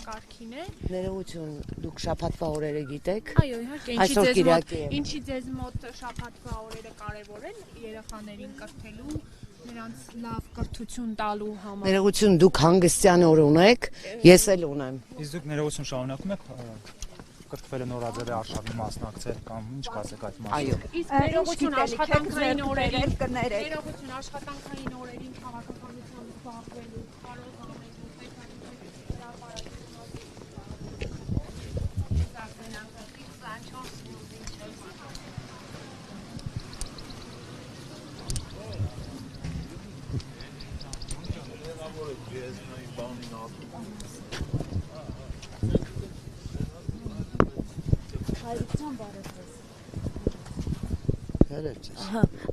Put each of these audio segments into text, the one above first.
համակարգին է։ Ներողություն, դուք շաբաթվա օրերը գիտեք։ Այո, իհարկե, ինչի ձեզ մոտ շաբաթվա օրերը կարևոր են երեխաներին կրթելու, նրանց լավ կրթություն տալու համար։ Ներողություն, դուք հանգստյան օր ունեք, ես էլ ունեմ։ Իսկ դուք ներողություն շարունակում եք կրթվելը նորաձև արշավի մասնակցել կամ ինչ կասեք այդ մասին։ Այո։ Իսկ ներողություն աշխատանքային օրերին, ներողություն աշխատանքային օրերին քաղաքականությամբ զբաղվելու կարող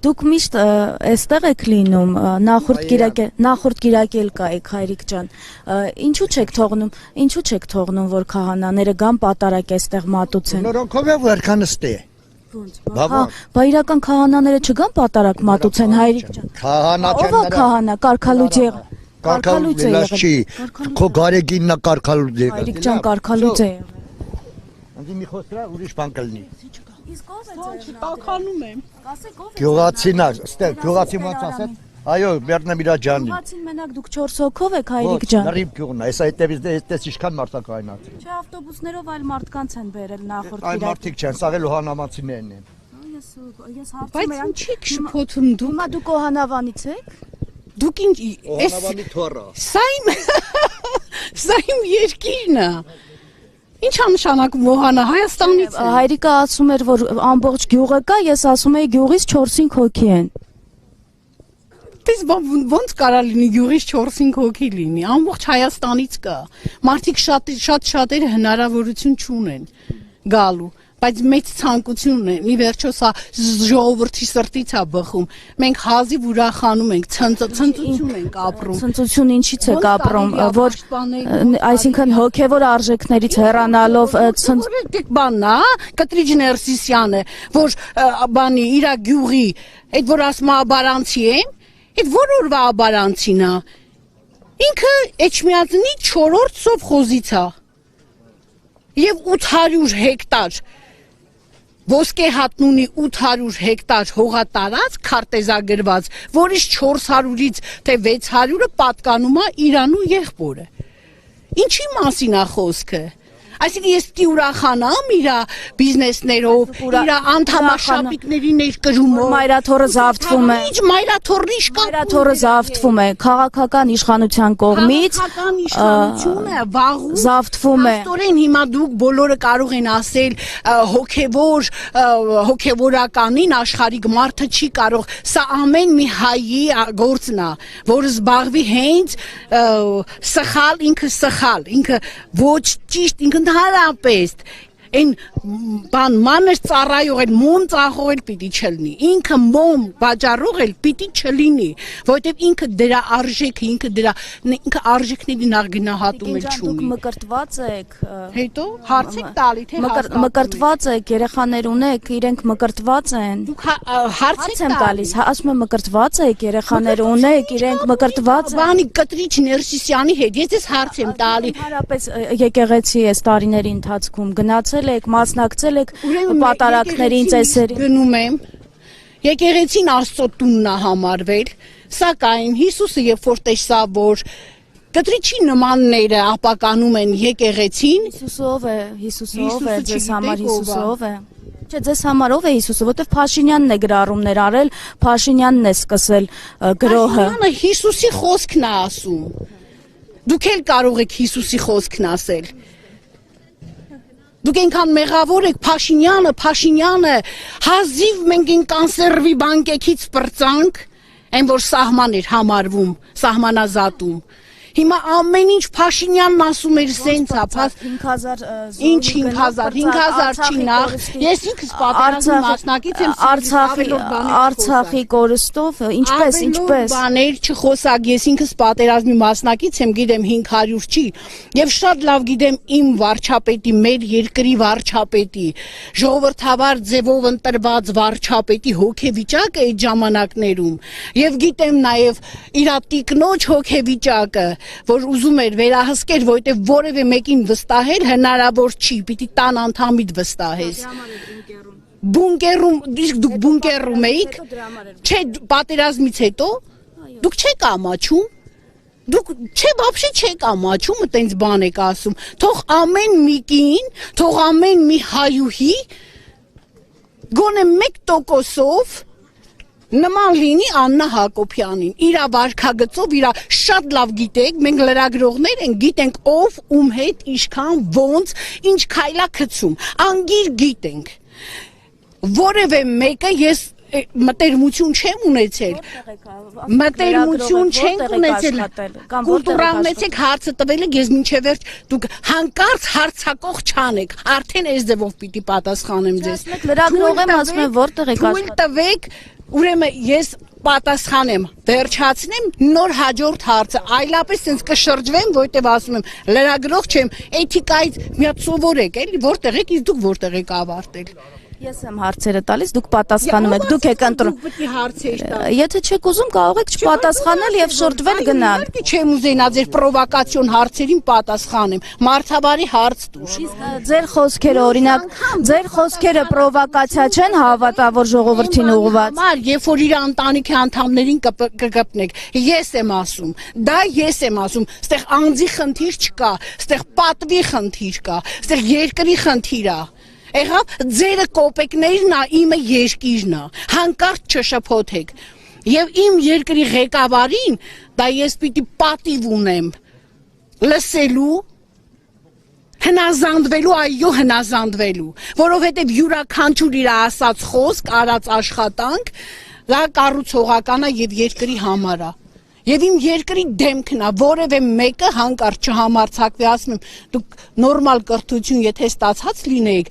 Դուք միշտ այստեղ եք լինում, նախորդ կիրակել կայք հայրիկ ջան, ինչու չեք թողնում, որ քահանաները գան պատարակ այստեղ մատուցեն։ Նորանքով է վերքանստ է։ Բա իրական քահանաները չգան պատարակ մատուցեն հայրիկ ջան։ Ով է քահանա, կարգալուծը Կարգալուծը եղել չի, քո գարեգինն է կարգալուծը եղել։ Հայրիկ ջան կարգալուծը է եղել։ Անդի մի խոսքրա ուրիշ բան կլինի։ Իսկ ով է ձեր։ տականում եմ։ Ասեք ով է։ Գյուղացին է, ստեղ գյուղացի ոնց ասած։ Այո, Բերնամիրաջանին։ Գյուղացին մենակ դուք 4 հոգով եք հայրիկ ջան։ Լրիվ գյուղն է, այս այդտեղից դες ինչքան մարդակ այնած։ Չէ, ավտոբուսներով այլ մարդկանց են բերել նախորդ Այլ մարդիկ չեն, սաղ էլ հանամանցիներն են։ Ես հարցում եմ։ Բայց ինչի՞ շփոթում դու։ Հիմա դուք Օհանավանից եք։ Դուք ինչ Օհանավանի թոռը։ Սա իմ երկիրն է։ Ինչ է նշանակում Օհանա Հայաստանից։ Հայրիկը ասում էր, որ ամբողջ գյուղը կա, ես ասում եի գյուղից 4-5 հոգի են։ Դες ոնց կարա լինի գյուղից 4-5 հոգի լինի, ամբողջ Հայաստանից կա։ Մարդիկ շատերը հնարավորություն չունեն գալու, բայց մեծ ցանկություն է։ Մի վերջո սա ժողովրդի սրտից է բխում։ Մենք հազիվ ուրախանում ենք, ցնծություն ենք ապրում։ Ցնծություն ինչից է ապրում, որ այսինքն հոգևոր արժեքներից հեռանալով բանն է, Կտրիչ Ներսիսյանը, որ բանի իր գյուղի, այդ որ ասում է Աբարանցի է, այդ որ օրվա Աբարանցին է։ Ինքը Էջմիածնի 4-րդ սովխոզից է։ Եվ 800 հեկտար ոսկե հատնունի 800 հեկտար հողատարած քարտեզագրված, որից 400-ից թե 600-ը պատկանում է Իրանու եղբորը։ Ինչի մասին է խոսքը։ Այսինքն ես պիտի ուրախանամ իր բիզնեսներով, իր անդամաշապիկների ներկրումով։ Մայրաթորը զավթվում է։ Ինչ մայրաթորն իշ կա։ Մայրաթորը զավթվում է քաղաքական իշխանության կողմից։ Քաղաքական իշխանությունը վաղուց զավթվում է։ Աստորեն հիմա դուք բոլորը կարող են ասել հոգևորականին աշխարհիկ մարդը չի կարող։ Սա ամեն մի հայի գործն է, որ զբաղվի հենց սխալ, ինքը ոչ ճիշտ, ինքը հարապեստ Այն բան մանր ծառայող էլ մոմ ծախող էլ պիտի չլինի, ինքը մոմ վաճառող էլ պիտի չլինի, որովհետև ինքը դրա արժեքը, ինքը արժեքների նախգնահատում էլ չունի։ Դուք մկրտված եք։ Հետո հարց եք տալի, թե մկրտված եք, երեխաներ ունեք, իրենք մկրտված են։ Դուք հարց եք տալիս, ասում եմ մկրտված եք, երեխաներ ունեք, իրենք մկրտված են։ Բանի Կտրիչ Ներսիսյանի հետ ես ես հարց եմ տալի։ Հարաբերս եկեղեցի այս տարիների ընթացքում գնացել եք, մասնակցել եք պատարակներին, ծեսերին։ Գնում եմ, եկեղեցին Աստծո տունն է համարվել, սակայն Հիսուսը երբ որ տեսավ, որ Կտրիչի նմանները ապականում են եկեղեցին, Հիսուսով է, ձեզ համար Հիսուսով է։ Չէ, ձեզ համար ով է Հիսուսը, որտեվ Փաշինյանն է գրառումներ արել, Փաշինյանն է սկսել գրոհը։ Փաշինյանը Հիսուսի խոսքն է ասում։ Դուք էլ կարող եք Հիսուսի խոսքն ասել։ Դուք այնքան մեղավոր եք, Փաշինյանը, հազիվ մենք են կանսերվի բանկեքից պրծանք, այն որ սահման էր համարվում, սահմանազատում։ Հիմա ամեն ինչ Փաշինյանն ասում էր սենց է, 5000 ինչ 5000 չի նախ, ես ինքս պատերազմի մասնակից եմ Արցախի կորստով, ինչպես բաներ չխոսակ, ես ինքս պատերազմի մասնակից եմ, գիտեմ 500 չի, եւ շատ լավ գիտեմ իմ վարչապետի, մեր երկրի վարչապետի, ժողովրդավար ձևով ընտրված վարչապետի հոգեվիճակը այդ ժամանակներում, եւ գիտեմ նաեւ իր տիկնոջ հոգեվիճակը որ ուզում էր վերահսկեր, որովհետև որևէ մեկին վստահել հնարավոր չի, պիտի տան անդամիդ վստահես։ Բունկերում, իսկ դուք բունկերում էիք, չէ, պատերազմից հետո դուք չեք ամաչում, դուք չէ, բաբշե չեք ամաչում, այտենց բան եք ասում, թող ամեն մի կին, թող ամեն մի հայուհի, գոնե 1%-ով նման լինի Աննա Հակոբյանին, իրա վարքագծով, իրա շատ լավ գիտեք, մենք լրագրողներ ենք, գիտենք ով, ում հետ, ինչքան, ոնց, ինչ քայլա գցում, անգիր գիտենք, որևէ մեկը ես մտերմություն չեմ ունեցել, մտերմություն չենք ունեցել, կուլտուրա ունեցեք, հարցը տվել եք, ես մինչև վերջ, դուք հանկարծ հարցակող չանեք, արդեն այս ձևով պիտի պատասխանեմ ձեզ, լրագրող եմ ասում եմ որտեղ եք թույլ տվեք, ուրեմն ես պատասխանեմ, վերջացնեմ նոր հաջորդ հարցը, այլապես ինձ կշրջվեմ, որտեղ ասում եմ, լրագրող չեմ, էթիկայից մի հատ սովորեք, էլի, որտեղ եք, իսկ դուք որտեղ եք ավարտել։ Ես եմ հարցերը տալիս, դուք պատասխանում եք, դուք եք ընտրում։ Եթե չեք ուզում, կարող եք չպատասխանել եւ շրջվել գնալ։ Չեմ ուզենա ձեր պրովոկացիոն հարցերին պատասխանեմ, մարդաբարի հարց տուր։ Ձեր խոսքերը, օրինակ, ձեր խոսքերը պրովոկացիա չեն հավատավոր ժողովրդին ուղղված։ Մար, երբ որ իր ընտանիքի անդամներին կգտնեք, ես եմ ասում, դա ես եմ ասում, ստեղ անձի խնդիր չկա, ստեղ պատվի խնդիր կա, ստեղ երկրի խնդիր է։ Եղավ, ձերը կոպեկներն է, իմը երկիրն է, հանկարծ չշփոթեք, և իմ երկրի ղեկավարին, դա ես պիտի պատիվ ունեմ, լսելու, հնազանդվելու, այո հնազանդվելու, որովհետև յուրաքանչյուր իր ասած խոսք, արած աշխատանք, դա կառուցողական է և երկրի համար է։ Եվ իմ երկրի դեմքն է, որևէ մեկը հանկարծ չհամարձակվի, ասում եմ, դուք նորմալ կրթություն, եթե ստացած լինեիք,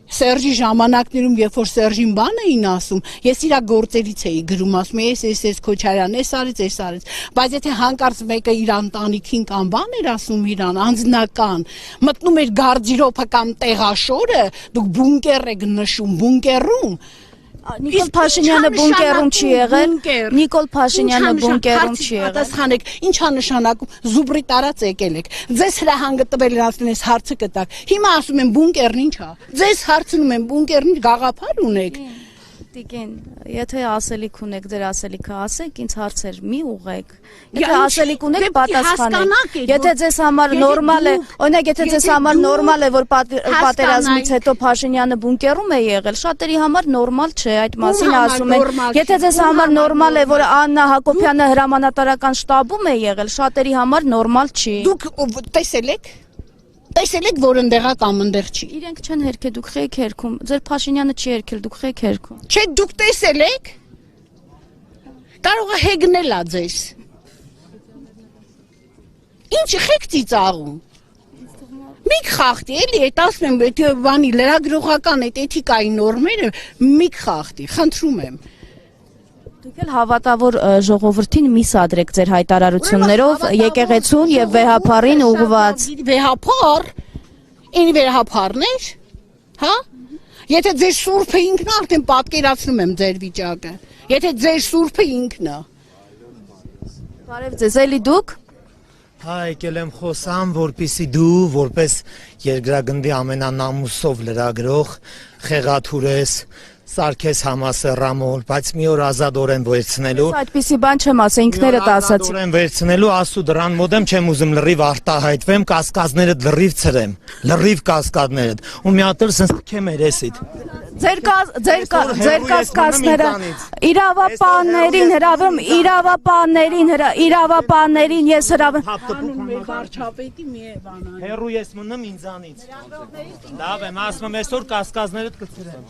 Սերժի ժամանակներում, երբ որ Սերժին բան էին ասում, ես իրա գործերից էի գրում, ասում ես Քոչարյան, ես արեց, բայց եթե հանկարծ մեկը իր ընտանիքին կամ բան էր ասում իրան, անձնական, մտնում էր գարդիրոբը կամ տեղաշորը, դուք բունկեր եք նշում, բունկերում, Նիկոլ Փաշինյանը բունկերում չի եղել, Նիկոլ Փաշինյանը բունկերում չի եղել։ Պատասխանեք, ինչա նշանակում, զուբրի տարած եկել եք, ձեզ հրահանգը տվել ասում ես հարցը կտակ, հիմա ասում եմ բունկերն ինչ է, ձեզ հարցնում եմ բունկերն գաղափար ունեք։ Տիկին, եթե ասելիք ունեք, ձեր ասելիքը ասեք, ինձ հարցեր մի ուղեք, եթե ասելիք ունեք, պատասխանեք, եթե ձեզ համար նորմալ է, օրինակ եթե ձեզ համար նորմալ է, որ պատերազմից հետո Փաշինյանը բունկերում է եղել, շատերի համար նորմալ չէ, այդ մասին ասում են, եթե ձեզ համար նորմալ է, որ Աննա Հակոբյանը հրամանատարական շտաբում է եղել, շատերի համար նորմալ չի։ Դուք տեսել եք, որ ընդեղա կամ ընդեղ չի։ Իրենք չեն հերքել, դուք խեք հերքում, ձեր Փաշինյանը չի հերքել, դուք խեք հերքում։ Չէ, դուք տեսել եք, կարող է հեգնել ա ձեզ։ Ինչ խեք ծիծաղում։ Մի խախտի, էլի, այդ ասում եմ, բանի լրագրողական այդ էթիկայի նորմերը մի խախտի, խնդրում եմ։ Դուք էլ հավատավոր ժողովրդին մի սադրեք ձեր հայտարարություններով եկեղեցուն եւ վեհապարին ուղղված։ Վեհապար, ինձ վեհապարներ, հա? Եթե ձեր սուրբը ինքն է, արդեն պատկերացնում եմ ձեր վիճակը։ Եթե ձեր սուրբը ինքն է։ Բարև ձեզ, էլի դուք։ Հա, եկել եմ խոսամ, որպեսզի դու, որպես երկրագնդի ամենանամուսով լրագրող, խեղաթուրես, Սարգես համասեռամոլ, բայց մի օր ազատորեն վերցնելու։ Ես այդպիսի բան չեմ ասա, ինքներդ ասացի։ Ազատորեն վերցնելու, ասու դրան մոտ եմ, չեմ ուզում լրիվ արտահայտվեմ, կասկածներդ լրիվ ցրեմ, լրիվ կասկածներդ, ու մի հատ էլ սենց քեմ երեսիդ։ Ձեր կասկածները իրավապաններին հրավիրում, իրավապաններին ես հրավիրում։ Վարչապետի մի է բանան։ Հերու ես մնում ինձանից։ Լավ եմ, ասում եմ այսօր կասկածներդ կցրեմ։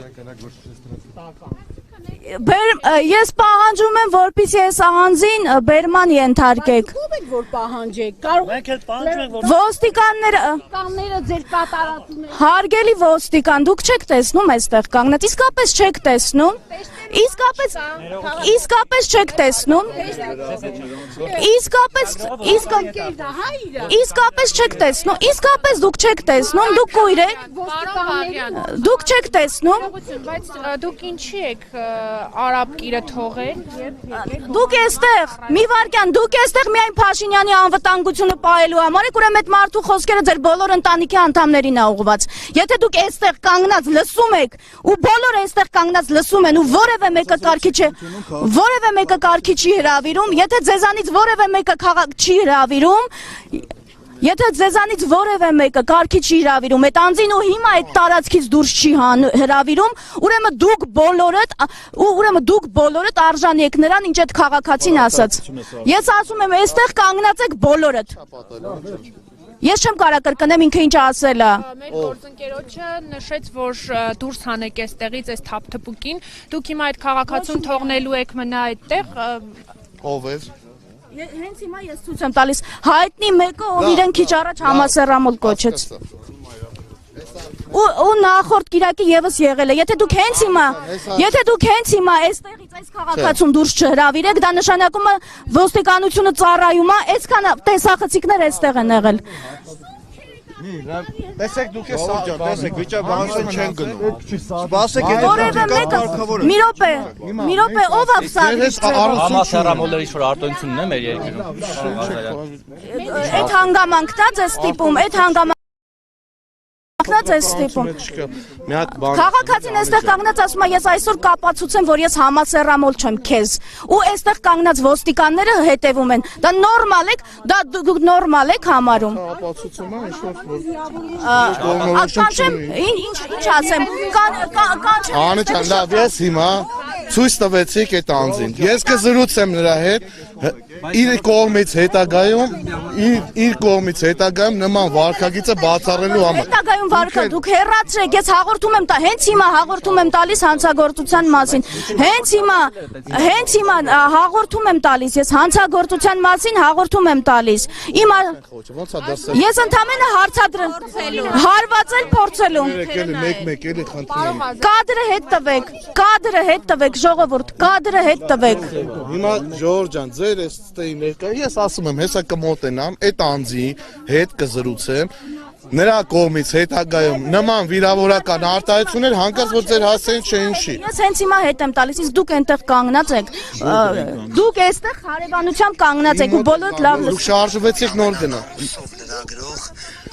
Ես պահանջում եմ, որպեսզի այս անձին բերման ենթարկեք։ Ո՞վ եք որ պահանջեք։ Կարող Մենք էլ պահանջում ենք, որ Ոստիկանները ձեր կատարածում են։ հարգելի ոստիկան, դուք չեք տեսնում այստեղ կանգնած, իսկապես չեք տեսնում։ Իսկապես չեք տեսնում։ Իսկապես չեք տեսնում։ Իսկապես դուք չեք տեսնում, դուք կույր եք։ Դուք չեք տեսնում։ Բայց դուք ինչի եք արաբկիրը թողել։ Դուք էստեղ, մի վարքյան, դուք էստեղ միայն Փաշինյանի անվտանգությունը պահելու համար եք, ուրեմն այդ մարդու խոսքերը ձեր բոլոր ընտանիքի անդամներին է ուղղված։ Եթե դուք էստեղ կանգնած լսում եք, ու բոլորը էստեղ կանգնած լսում են, ու որևէ մեկը կարգի չի հրավիրում, եթե ձեզանից որևէ մեկը չի հրավիրում, Եթե ձեզանից որևէ մեկը կարգի չի հրավիրում, այդ անձին ու հիմա այդ տարածքից դուրս չի հրավիրում, ուրեմն դուք բոլորդ արժանի եք նրան, ինչ այդ քաղաքացին ասաց։ Ես ասում եմ, այստեղ կանգնած եք բոլորդ։ Ես չեմ կարող կրկնեմ ինքը ինչ ասել է։ Մեր գործընկերոջը նշեց, որ դուրս հանեք այստեղից այս թափթփուկին, դուք հիմա այդ քաղաքացուն թողնելու եք մնա այդտեղ։ Ով է։ Հենց հիմա ես ցույց եմ տալիս հայտնի մեկը, ով իրեն քիչ առաջ համասեռամոլ կոչեց։ Ու նախորդ կիրակի եւս եղել է։ Եթե դուք հենց հիմա այստեղից այս քաղաքացուն դուրս չհրավիրեք, դա նշանակում է ոստիկանությունը ծառայում է, այսքան տեսախցիկներ այստեղ են եղել։ Տեսեք դուք է սաղ, տեսեք վիճաբանություն չեն գնում։ Սպասեք որևէ մեկը մի րոպե, ով է սա։ Համասեռամոլների շուտ արտոնությունն է մեր երկրում։ Այդ հանգամանքն է ձեզ ստիպում, այդ հանգամանքն է ձեզ ստիպում։ Քաղաքացին այստեղ կանգնած ասում է, ես այսօր կապացուցեմ, որ ես համասեռամոլ չեմ քեզ։ Ու այստեղ կանգնած ոստիկանները հետևում են։ Դա նորմալ է, դա դուք նորմալ եք համարում։ Ապացուցում է Կանչեմ, ինչ ասեմ, կանչեմ։ Անիջան, լավ, ես հիմա ցույց տվեցիք այդ անձին։ Ես կզրուցեմ նրա հետ, իր կողմից հետագայում նման վարքագիծը բացառելու համար։ Հետագայում վարքա դուք հեռացրեք, ես հաղորդում եմ հենց հիմա հաղորդում եմ տալիս հանցագործության մասին։ Հենց հիմա հաղորդում եմ տալիս, ես հանցագործության մասին հաղորդում եմ տալիս։ Ես ընդամենը հարվածել փորձելու։ Մեկ էլի խնդրում եմ։ Կադրը հետ տվեք, ժողովուրդ, կադրը հետ տվեք։ Հիմա Ժորժ ջան, ձեր էստեի ներկա, ես ասում եմ, հեսա կմոտենամ, այդ անձի հետ կզրուցեմ, նրա կողմից հետագայում նման վիրավորական արտահայտություններ հանկարծ որ ձեր հասցեին չհնչի։ Ես հենց հիմա հետ եմ տալիս, իսկ դուք այնտեղ կանգնած եք։ Դուք այստեղ հարևանությամբ կանգնած եք ու բոլորդ լավ լսում։ Դուք շարժվեցիք նոր գնա։ Լրագրող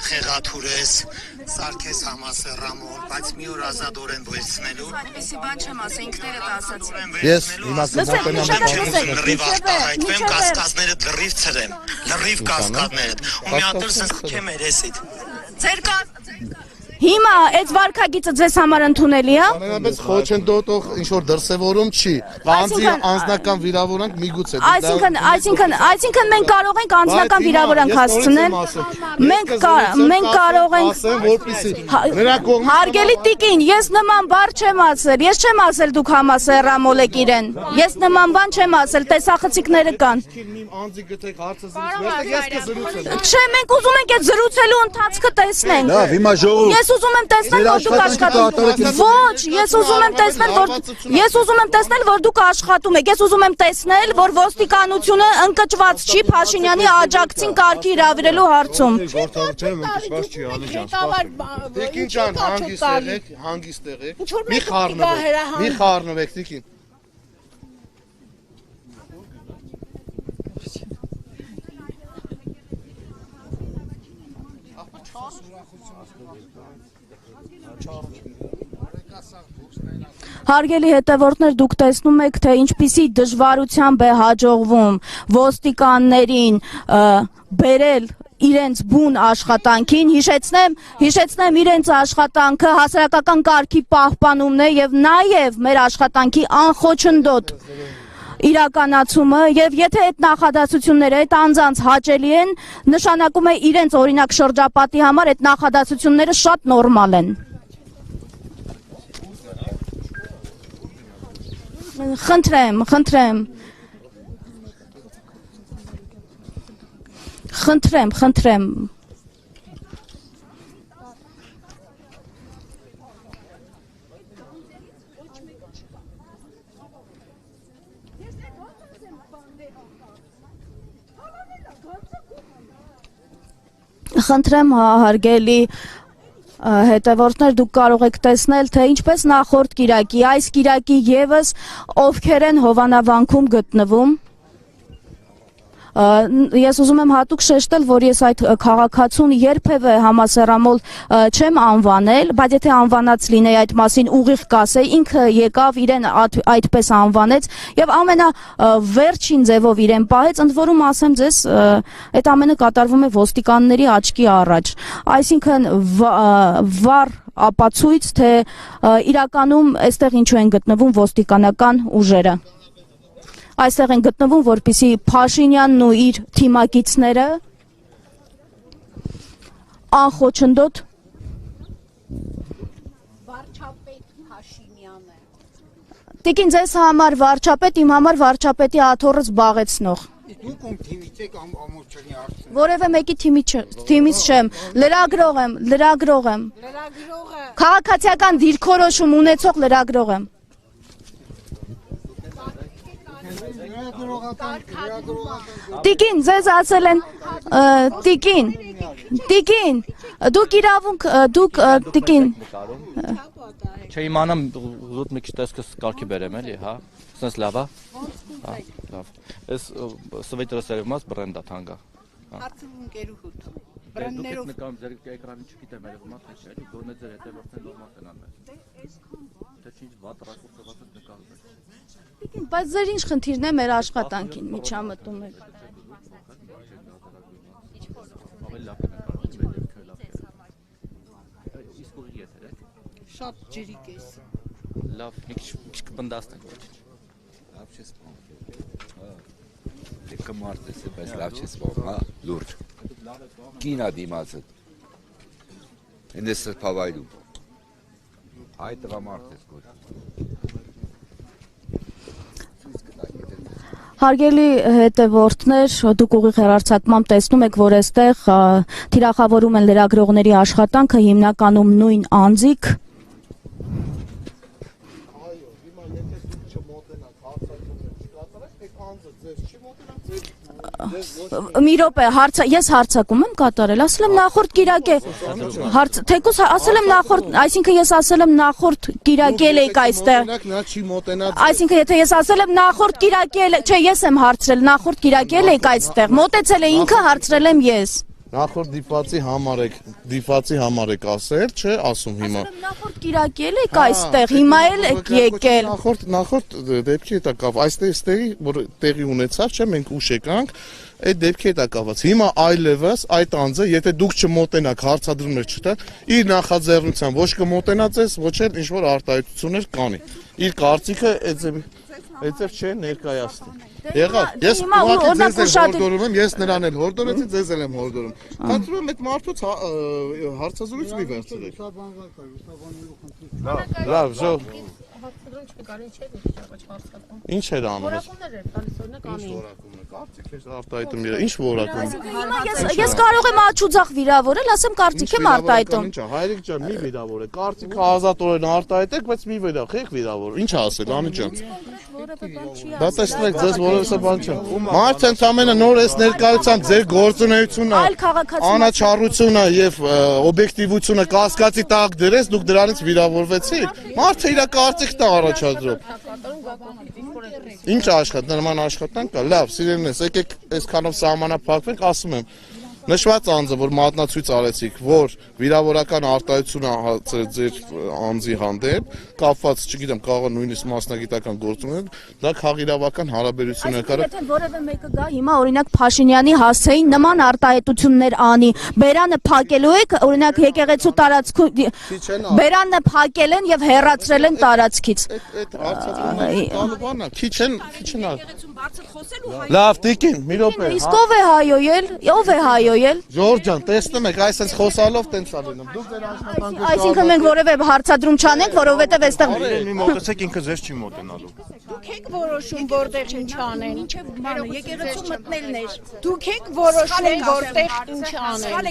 Խեղաթուրես Սարգիս Համասեռամոլ, բայց մի օր ազատորեն վերցնելու։ Այդպեսի բան չեմ ասա, ինքներդ ասացին։ Ես հիմա կմոտենամ լրիվ արտահայտվեմ, կասկածները լրիվ ցրեմ, լրիվ կասկածներդ։ Ու մի հատ էլ խքեմ երեսիդ։ Հիմա այդ վարքագիծը ձեզ համար ընդունելի է։ Ամենապես խոչընդոտող ինչ որ դրսևորում չի։ Անձի անձնական վիրավորանք միգուցե։ Այսինքն մենք կարող ենք անձնական վիրավորանք հասցնել։ Մենք կարող ենք ասեմ, որպեսզի նրա կողմից Հարգելի տիկին, ես նման բառ չեմ ասել։ Ես չեմ ասել դուք համասեռամոլ եք իրեն։ Ես նման բան չեմ ասել, տեսախցիկները կան։ Անձի գտեք հարցը զրուցել, ես կզրուցեմ։ Չէ, մենք ուզում ենք այդ զրուցելու ընթացքը տեսնենք։ Լավ, հիմա ժողովուրդ Ես ուզում եմ տեսնել, որ դուք աշխատում եք։ Ոչ, ես ուզում եմ տեսնել, որ դուք աշխատում եք։ Ես ուզում եմ տեսնել, որ ոստիկանությունը ընկճված չի Փաշինյանի աջակցին կարգի հրավիրելու հարցում։ Տիկին ջան, հանգիստ եղեք։ Մի խառնվեք, տիկին։ Հարգելի հետևորդներ, դուք տեսնում եք, թե ինչպիսի դժվարությամբ է հաջողվում ոստիկաններին բերել իրենց բուն աշխատանքին, հիշեցնեմ իրենց աշխատանքը հասարակական կարգի պահպանումն է եւ նաեւ մեր աշխատանքի անխոչնդոտ իրականացումը եւ եթե այդ նախադասությունները այդ անձանց հաճելի են, նշանակում է իրենց օրինակ շրջապատի համար այդ նախադասությունները շատ նորմալ են։ Խնդրեմ։ Խնդրեմ հարգելի հետևորդներ դուք կարող եք տեսնել, թե ինչպես նախորդ կիրակի, այս կիրակի եւս ովքեր են Հովանավանքում գտնվում։ Ես ուզում եմ հատուկ շեշտել, որ ես այդ քաղաքացուն երբևէ համասեռամոլ չեմ անվանել, բայց եթե անվանած լինեի այդ մասին ուղիղ կասեի, ինքը եկավ իրեն այդպես անվանեց եւ ամենավերջին ձևով իրեն պահեց, ընդ որում ասեմ ձեզ, այդ ամենը կատարվում է ոստիկանների աչքի առաջ։ Այսինքն վառ ապացույց, թե իրականում այստեղ ինչու են գտնվում ոստիկանական ուժերը։ Այստեղ են գտնվում, որպեսզի Փաշինյանն ու իր թիմակիցները անխոչնդոտ Վարչապետ Փաշինյանը։ Տիկին ձեզ համար վարչապետ, իմ համար վարչապետի աթոռը զբաղեցնող։ Դուք ում թիմից եք ամոչանի արծեն։ Որևէ մեկի թիմից չեմ, լրագրող եմ։ Լրագրողը Քաղաքացիական դիրքորոշում ունեցող լրագրող եմ։ Տիկին, ձեզ ասել են, տիկին, դուք իրավունք, դուք, տիկին։ Չէ իմանամ ուզում մի քիչ տեսքս կարգի բերեմ էլի, հա։ Սենց լավ է։ Հա, լավ։ Այս սվետերը սերումած բրենդ է թանկա։ Հարցում գերուհուտ։ Բրենդներով նկարում ձեր էկրանի չգիտեմ երևում է թե չէ, գոնե ձեր հետևորդն նորմալ կնան։ Թե ինչ վատ ռակուրսը նկարում է։ Բայց ձեր ինչ խնդիրն է մեր աշխատանքին միջամտում եք։ Շատ ջրիկ ես։ Լավ, մի քիչ կբնդաստենք ոչինչ։ Լավ չես սպանում։ Դե մարդ ես, բայց լավ չես սպանում, հա, լուրջ։ Կինա դիմացը։ Ինձ սրբավայրում։ Այ տղամարդ ես գոհ։ Հարգելի հետևորդներ, դուք ուղիղ հեռարձակմամբ տեսնում եք, որ այստեղ թիրախավորում են լրագրողների աշխատանքը հիմնականում նույն անձիկ։ Մի րոպե, ես հարցակում եմ կատարել, ասել եմ նախորդ կիրակե, թեկուզ ասել եմ նախորդ, այսինքն ես ասել եմ նախորդ կիրակել եք այստեղ, այսինքն եթե ես ասել եմ նախորդ կիրակել, չէ, ես եմ հարցրել, նախորդ կիրակել եք այստեղ, մոտեցել է ինքը, հարցրել եմ ես։ Նախորդ դիպացի համար եք ասել, չէ, ասում հիմա։ Նախորդ կիրակել եք այստեղ, հիմա էլ եք եկել։ Նախորդ դեպքի հետ կապ, այստեղի, որ տեղի ունեցավ, չէ, մենք ուշ եկանք, այդ դեպքի հետ կապված։ Հիմա այլևս այդ անձը, եթե դուք չմոտենաք, հարցադրումներ չտա, իր նախաձեռնությամբ ոչ կմոտենա ձեզ, ոչ էլ ինչ որ արտահայտություններ կանի։ Իր կարծիքը այդպես չէ ներկայացնում։ Եղավ, ես ձեզ էլ հորդորում եմ, ես նրան էլ հորդորեցի, ձեզ էլ եմ հորդորում։ Խնդրում եմ այդ մարդուց հարցազրույց մի վերցրեք։ Լավ, ժող։ Ինչ էր անում։ Ինչ որակում։ Ես կարող եմ աչուձախ վիրավորել, ասեմ կարծիք եմ արտահայտում։ Հայրիկ ջան, մի վիրավորեք, կարծիքը ազատորեն արտահայտեք, բայց մի վիրավոր, ինչ ասել, անի ջան։ Դա տեսնեք, ձեզ որևէ բան չէ։ Մարդը ընդամենը նոր էս ներկայությամբ ձեր գործունեությունը, անաչառությունը եւ օբյեկտիվությունը կասկածի տակ դրեց, դուք դրանից վիրավորվեցիք։ Մարդը իր կարծիքն է առաջադրում։ Ինչ աշխատանք, նման աշխատանք կա, լավ, սիրելիներս, եկեք այսքանով սահմանափակվենք, ասում եմ, նշված անձը, որ մատնացույց արեցիք, որ վիրավորական արտահայտություն հացրեց ձեր անձի հանդեպ, կապված, չգիտեմ, կարող է նույնիսկ մասնագիտական գործունեություն, դա քաղաքական հարաբերություն է կարող։ Եթե որևէ մեկը գա հիմա օրինակ Փաշինյանի հասցեին նման արտահայտություններ անի, բերանը փակելու եք, օրինակ եկեղեցու տարածքում բերանը փակել են եւ հեռացրել են տարածքից։ Լավ, տիկին, մի րոպե։ Իսկ ով է հայոյել։ Ժորժ ջան, տեսնում եք, այս հենց խոսալով տենց ալենում։ Դուք ձեր աշխատանքը Այսինքն մենք որևէ հարցադրում չանենք, որովհետև այստեղ մի մոտեցեք ինքը ձեզ չի մոտենալու։ Դուք եք որոշում որտեղ ինչ անեն։ Մինչև բանը եկեղեցու մտնելն էր։ Դուք եք որոշում որտեղ ինչ անեն։